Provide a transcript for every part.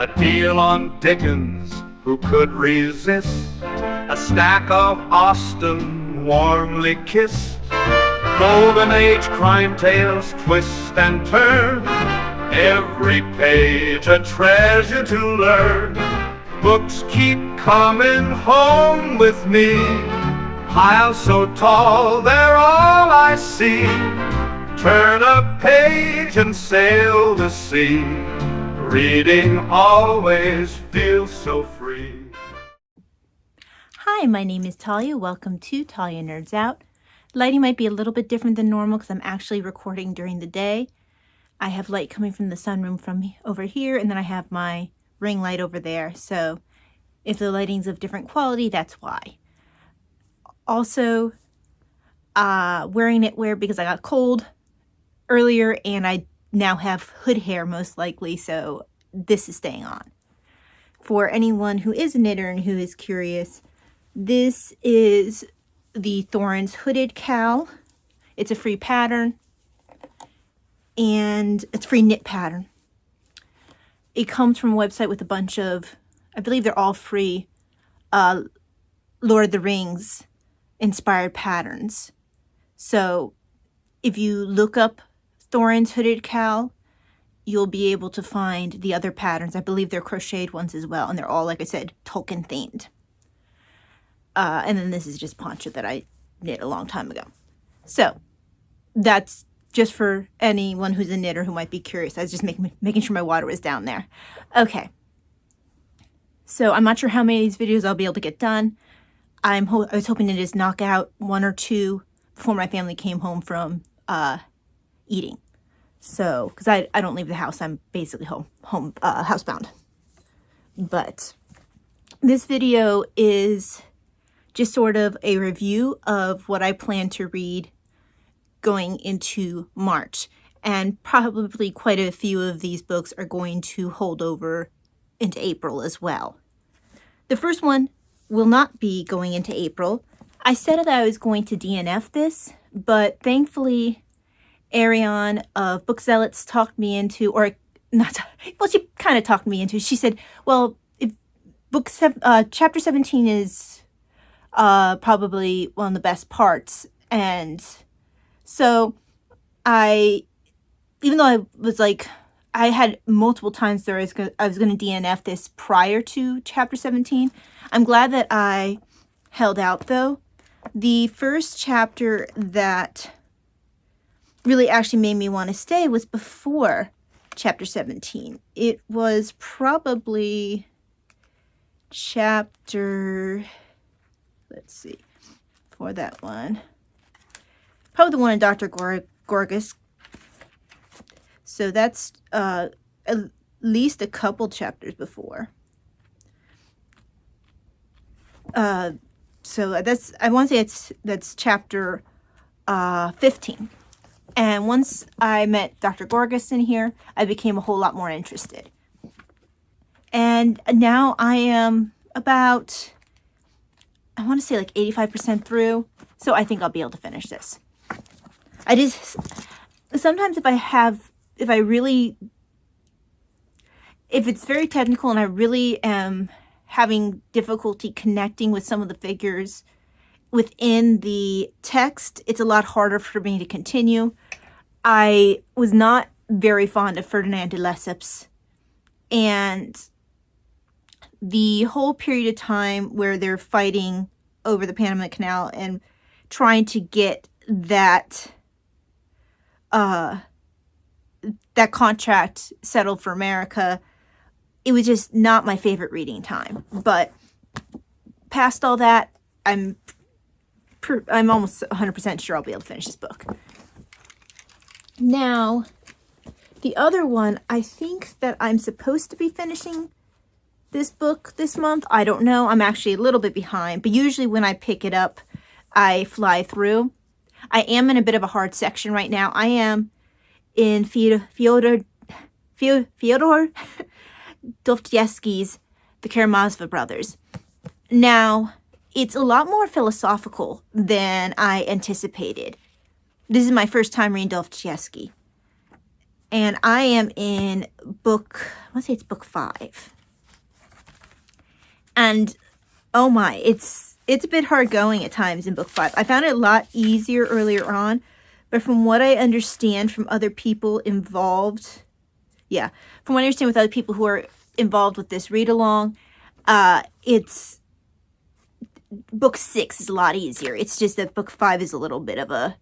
A deal on Dickens, who could resist? A stack of Austen, warmly kissed. Golden Age crime tales twist and turn, every page a treasure to learn. Books keep coming home with me, piles so tall they're all I see. Turn a page and sail the sea, reading always feels so free. Hi, my name is Talia. Welcome to Talia Nerds Out. Lighting might be a little bit different than normal because I'm actually recording during the day. I have light coming from the sunroom from over here, and then I have my ring light over there. So if the lighting's of different quality, that's why. Also, wearing knitwear because I got cold earlier and I now have hood hair most likely, so this is staying on. For anyone who is a knitter and who is curious, this is the Thorns Hooded Cowl. It's a free pattern, and it's a free knit pattern. It comes from a website with a bunch of, I believe they're all free, Lord of the Rings inspired patterns. So if you look up Thorns Hooded Cowl, you'll be able to find the other patterns. I believe they're crocheted ones as well, and they're all, like I said, Tolkien themed. And then this is just poncho that I knit a long time ago. So that's just for anyone who's a knitter who might be curious. I was just making sure my water was down there. Okay. So I'm not sure how many of these videos I'll be able to get done. I was hoping to just knock out one or two before my family came home from eating. So, because I don't leave the house, I'm basically housebound. But this video is just sort of a review of what I plan to read going into March. And probably quite a few of these books are going to hold over into April as well. The first one will not be going into April. I said that I was going to DNF this, but thankfully Mariana of Book Zealots talked me into, or not, well, she kind of talked me into, she said, well, if chapter 17 is probably one of the best parts. And so even though I was like, I had multiple times there I was going to DNF this prior to chapter 17. I'm glad that I held out though. The first chapter that really actually made me want to stay was before chapter 17. It was probably chapter, let's see, for that one. Probably the one in Dr. Gorgas. So that's at least a couple chapters before. So that's, I want to say that's chapter 15. And once I met Dr. Gorgas in here, I became a whole lot more interested. And now I am about, I want to say like 85% through. So I think I'll be able to finish this. Sometimes if it's very technical and I really am having difficulty connecting with some of the figures within the text, it's a lot harder for me to continue. I was not very fond of Ferdinand de Lesseps, and the whole period of time where they're fighting over the Panama Canal and trying to get that contract settled for America, it was just not my favorite reading time. But past all that, I'm almost 100% sure I'll be able to finish this book. Now, the other one, I think that I'm supposed to be finishing this book this month. I don't know. I'm actually a little bit behind, but usually when I pick it up, I fly through. I am in a bit of a hard section right now. I am in Fyodor Dostoevsky's The Karamazov Brothers. Now, it's a lot more philosophical than I anticipated. This is my first time reading Dostoevsky. And I am in book, I want to say it's book 5. And oh my, it's a bit hard going at times in book 5. I found it a lot easier earlier on, but from what I understand from other people involved, from what I understand with other people who are involved with this read-along, it's book 6 is a lot easier. It's just that book 5 is a little bit of a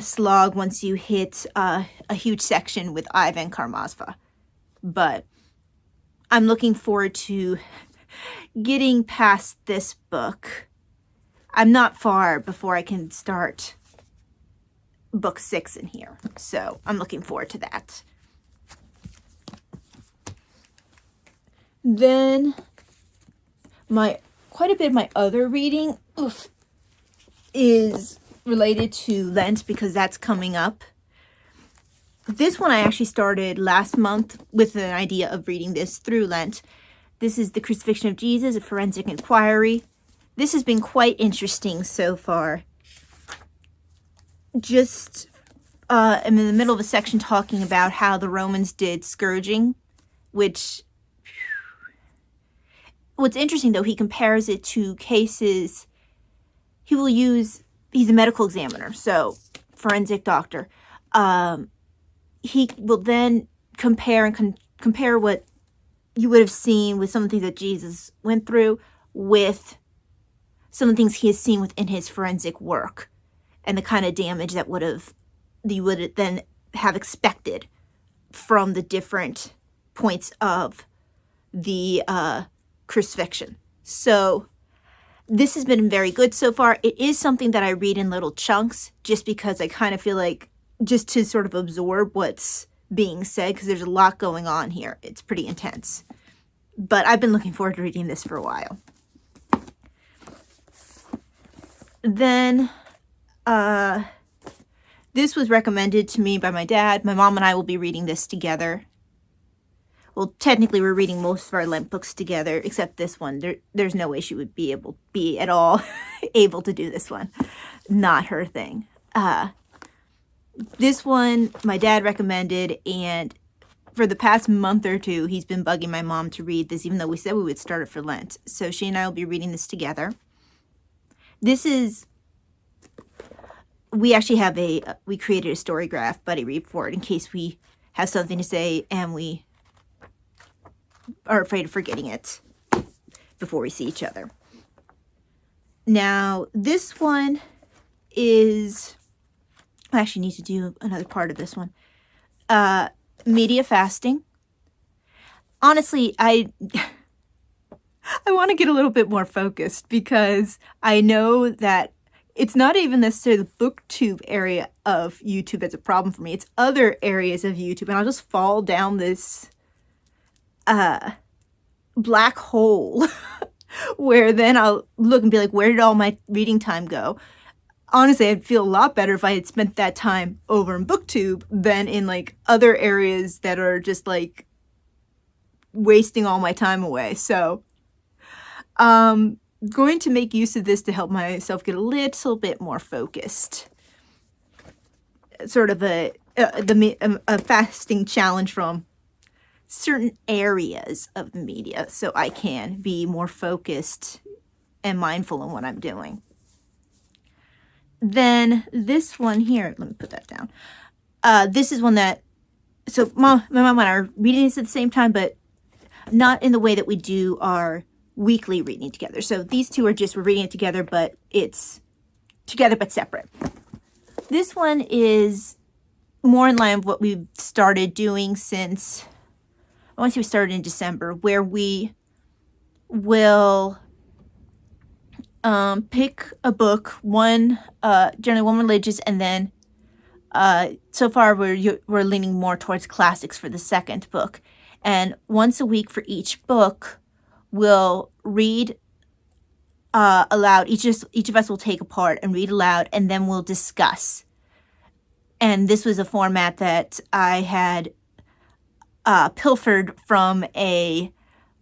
slog once you hit a huge section with Ivan Karmazova. But I'm looking forward to getting past this book. I'm not far before I can start book 6 in here, so I'm looking forward to that. Then quite a bit of my other reading is related to Lent, because that's coming up. This one I actually started last month with an idea of reading this through Lent. This is The Crucifixion of Jesus, a forensic inquiry. This has been quite interesting so far. I'm in the middle of a section talking about how the Romans did scourging, which, what's interesting though, he compares it to cases he's a medical examiner, so forensic doctor. He will then compare what you would have seen with some of the things that Jesus went through with some of the things he has seen within his forensic work, and the kind of damage that you would then have expected from the different points of the crucifixion. So this has been very good so far. It is something that I read in little chunks, just because I kind of feel like, just to sort of absorb what's being said, because there's a lot going on here. It's pretty intense. But I've been looking forward to reading this for a while. Then, this was recommended to me by my dad. My mom and I will be reading this together. Well, technically we're reading most of our Lent books together, except this one. There's no way she would be at all able to do this one. Not her thing. This one my dad recommended, and for the past month or two, he's been bugging my mom to read this, even though we said we would start it for Lent. So she and I will be reading this together. We actually have we created a story graph buddy read for it in case we have something to say and we are afraid of forgetting it before we see each other. Now, this one is, I actually need to do another part of this one. Media fasting. Honestly, I want to get a little bit more focused, because I know that it's not even necessarily the booktube area of YouTube that's a problem for me. It's other areas of YouTube, and I'll just fall down this black hole where then I'll look and be like, where did all my reading time go? Honestly, I'd feel a lot better if I had spent that time over in booktube than in like other areas that are just like wasting all my time away. So going to make use of this to help myself get a little bit more focused. Sort of a fasting challenge from certain areas of media, so I can be more focused and mindful in what I'm doing. Then this one here, let me put that down. This is one that, so my mom and I are reading this at the same time, but not in the way that we do our weekly reading together. So these two are we're reading it together, but it's together but separate. This one is more in line with what we've started doing since, I want to say we started in December, where we will pick a book, generally one religious, and then so far we're leaning more towards classics for the second book. And once a week for each book, we'll read aloud. Each of us will take a part and read aloud, and then we'll discuss. And this was a format that I had pilfered from a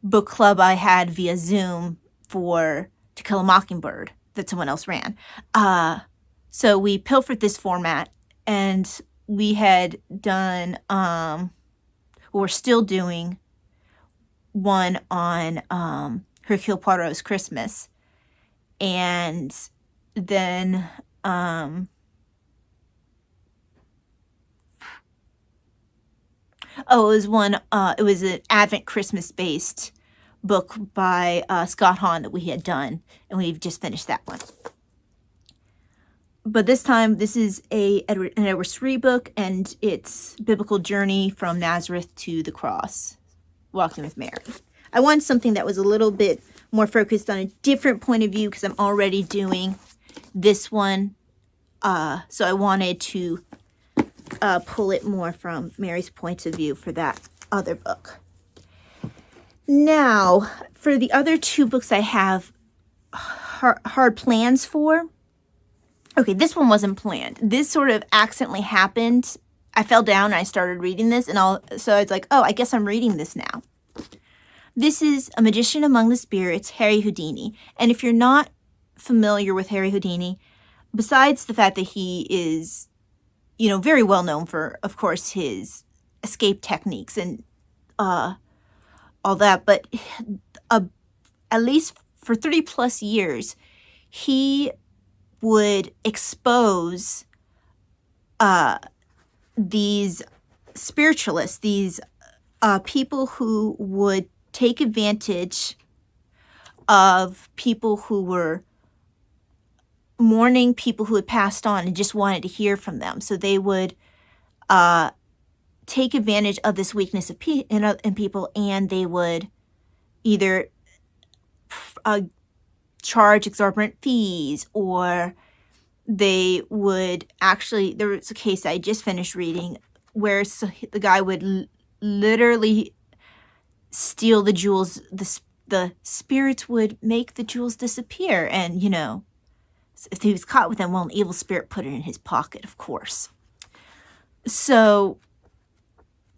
book club I had via Zoom for To Kill a Mockingbird that someone else ran. So we pilfered this format, and we had done, we're still doing one on Hercule Poirot's Christmas. And then it was one, it was an Advent Christmas based book by Scott Hahn that we had done, and we've just finished that one. But this time, this is an Edward Sri book, and it's Biblical Journey from Nazareth to the Cross, Walking with Mary. I wanted something that was a little bit more focused on a different point of view because I'm already doing this one. So I wanted to pull it more from Mary's points of view for that other book. Now, for the other two books I have hard plans for. Okay, this one wasn't planned. This sort of accidentally happened. I fell down and I started reading this, and so I was like, oh, I guess I'm reading this now. This is A Magician Among the Spirits, Harry Houdini. And if you're not familiar with Harry Houdini, besides the fact that he is, very well known for, of course, his escape techniques and all that, but at least for 30 plus years, he would expose these spiritualists, these people who would take advantage of people who were mourning people who had passed on and just wanted to hear from them. So they would take advantage of this weakness of in people, and they would either charge exorbitant fees, or they would actually, there was a case I just finished reading where the guy would literally steal the jewels. The spirits would make the jewels disappear, and if he was caught with them, well, an evil spirit put it in his pocket, of course. So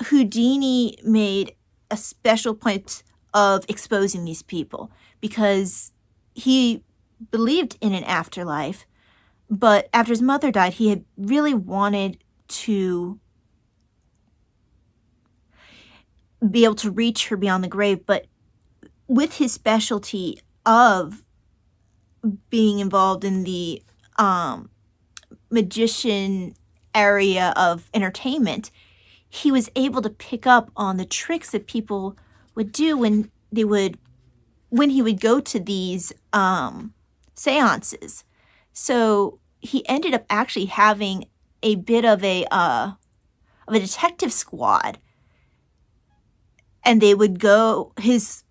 Houdini made a special point of exposing these people because he believed in an afterlife, but after his mother died, he had really wanted to be able to reach her beyond the grave. But with his specialty of being involved in the magician area of entertainment, he was able to pick up on the tricks that people would do when he would go to these seances. So he ended up actually having a bit of a detective squad, and they would go, his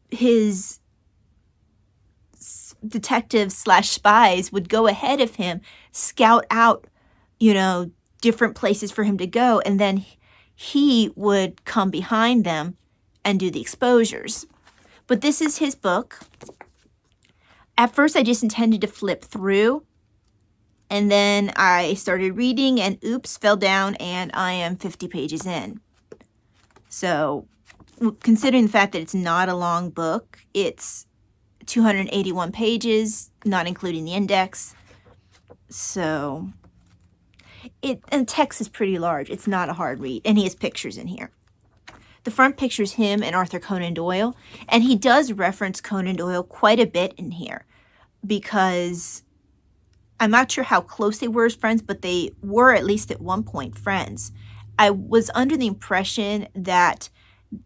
detectives / spies would go ahead of him, scout out, different places for him to go, and then he would come behind them and do the exposures. But this is his book. At first, I just intended to flip through, and then I started reading, and oops, fell down, and I am 50 pages in. So, considering the fact that it's not a long book, it's 281 pages, not including the index. So, and text is pretty large. It's not a hard read, and he has pictures in here. The front picture is him and Arthur Conan Doyle, and he does reference Conan Doyle quite a bit in here because I'm not sure how close they were as friends, but they were at least at one point friends. I was under the impression that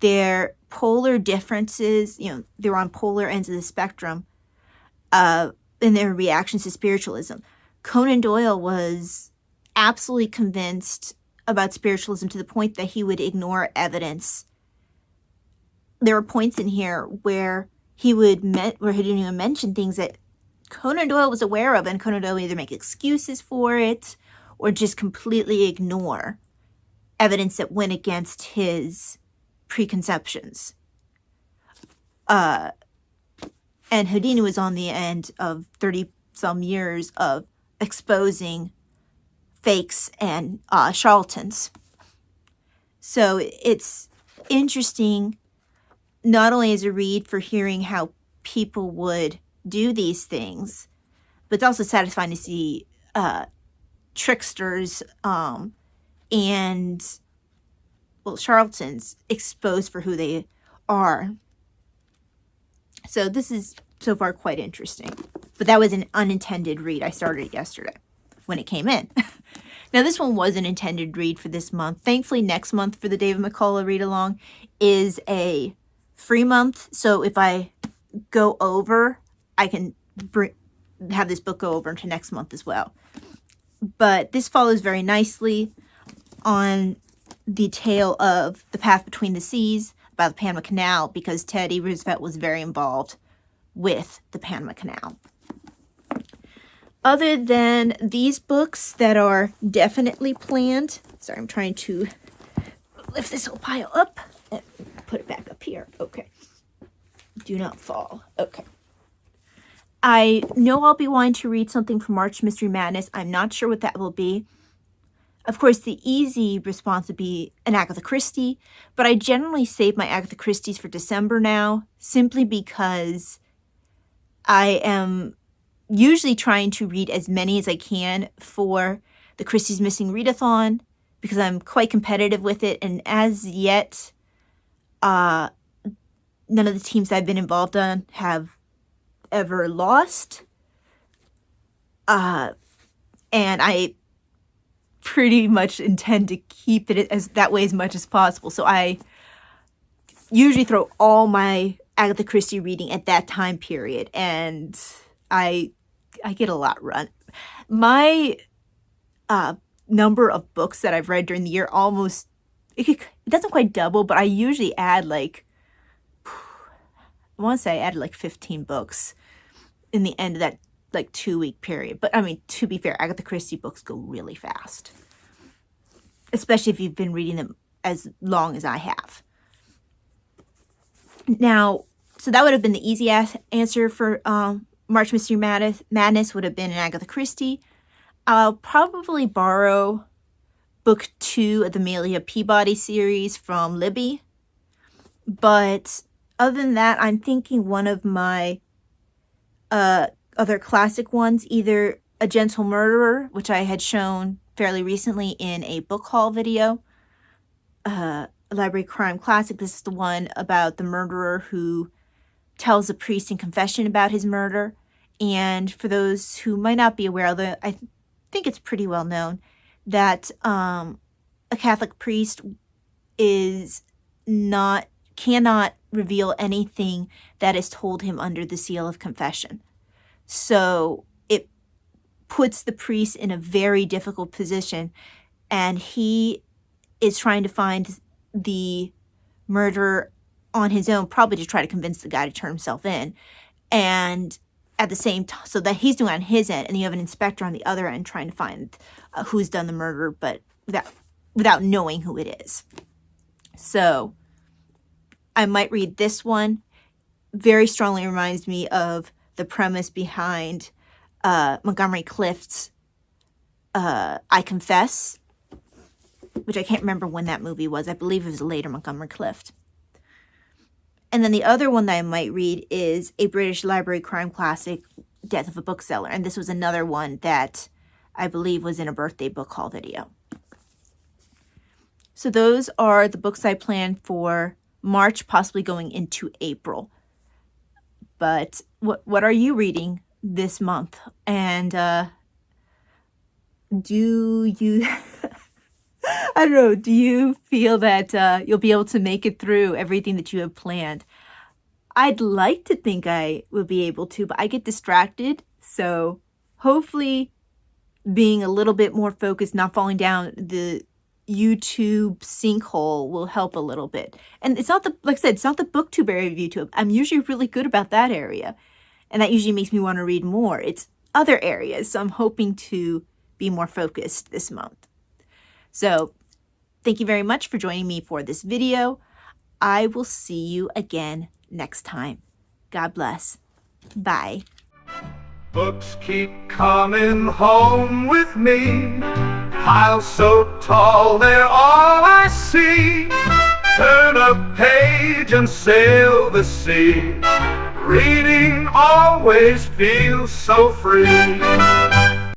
their polar differences, they were on polar ends of the spectrum in their reactions to spiritualism. Conan Doyle was absolutely convinced about spiritualism to the point that he would ignore evidence. There were points in here where he didn't even mention things that Conan Doyle was aware of, and Conan Doyle would either make excuses for it or just completely ignore evidence that went against his preconceptions. And Houdini was on the end of 30-some years of exposing fakes and charlatans. So it's interesting, not only as a read for hearing how people would do these things, but it's also satisfying to see tricksters and, well, charlatans exposed for who they are. So this is so far quite interesting. But that was an unintended read. I started it yesterday when it came in. Now, this one was an intended read for this month. Thankfully, next month for the David McCullough read-along is a free month. So if I go over, I can have this book go over into next month as well. But this follows very nicely on the tale of the path between the seas about the Panama Canal, because Teddy Roosevelt was very involved with the Panama Canal. Other than these books that are definitely planned, sorry, I'm trying to lift this whole pile up and put it back up here. Okay. Do not fall. Okay. I know I'll be wanting to read something from March Mystery Madness. I'm not sure what that will be. Of course, the easy response would be an Agatha Christie, but I generally save my Agatha Christies for December now, simply because I am usually trying to read as many as I can for the Christie's Missing Readathon, because I'm quite competitive with it, and as yet, none of the teams I've been involved on have ever lost. And I pretty much intend to keep it as that way as much as possible. So I usually throw all my Agatha Christie reading at that time period, and I get a lot run. My number of books that I've read during the year it doesn't quite double, but I usually add like, I want to say I added like 15 books in the end of that like 2-week period. But I mean, to be fair, Agatha Christie books go really fast, especially if you've been reading them as long as I have. Now, so that would have been the easy answer for March Mystery Madness would have been an Agatha Christie. I'll probably borrow book 2 of the Amelia Peabody series from Libby. But other than that, I'm thinking one of my other classic ones, either A Gentle Murderer, which I had shown fairly recently in a book haul video, a library crime classic. This is the one about the murderer who tells the priest in confession about his murder. And for those who might not be aware of it, I think it's pretty well known that a Catholic priest cannot reveal anything that is told him under the seal of confession. So it puts the priest in a very difficult position, and he is trying to find the murderer on his own, probably to try to convince the guy to turn himself in. And at the same time, so that he's doing it on his end, and you have an inspector on the other end trying to find who's done the murder, but without knowing who it is. So I might read this one. Very strongly reminds me of the premise behind Montgomery Clift's I Confess, which I can't remember when that movie was. I believe it was later Montgomery Clift. And then the other one that I might read is a British library crime classic, Death of a Bookseller. And this was another one that I believe was in a birthday book haul video. So those are the books I planned for March, possibly going into April. But what are you reading this month? And do you... I don't know, do you feel that you'll be able to make it through everything that you have planned? I'd like to think I will be able to, but I get distracted. So hopefully being a little bit more focused, not falling down the YouTube sinkhole will help a little bit. And it's not like I said, it's not the booktube area of YouTube. I'm usually really good about that area, and that usually makes me want to read more. It's other areas, so I'm hoping to be more focused this month. So thank you very much for joining me for this video. I will see you again next time. God bless. Bye. Books keep coming home with me. Piles so tall, they're all I see. Turn a page and sail the sea. Reading always feels so free.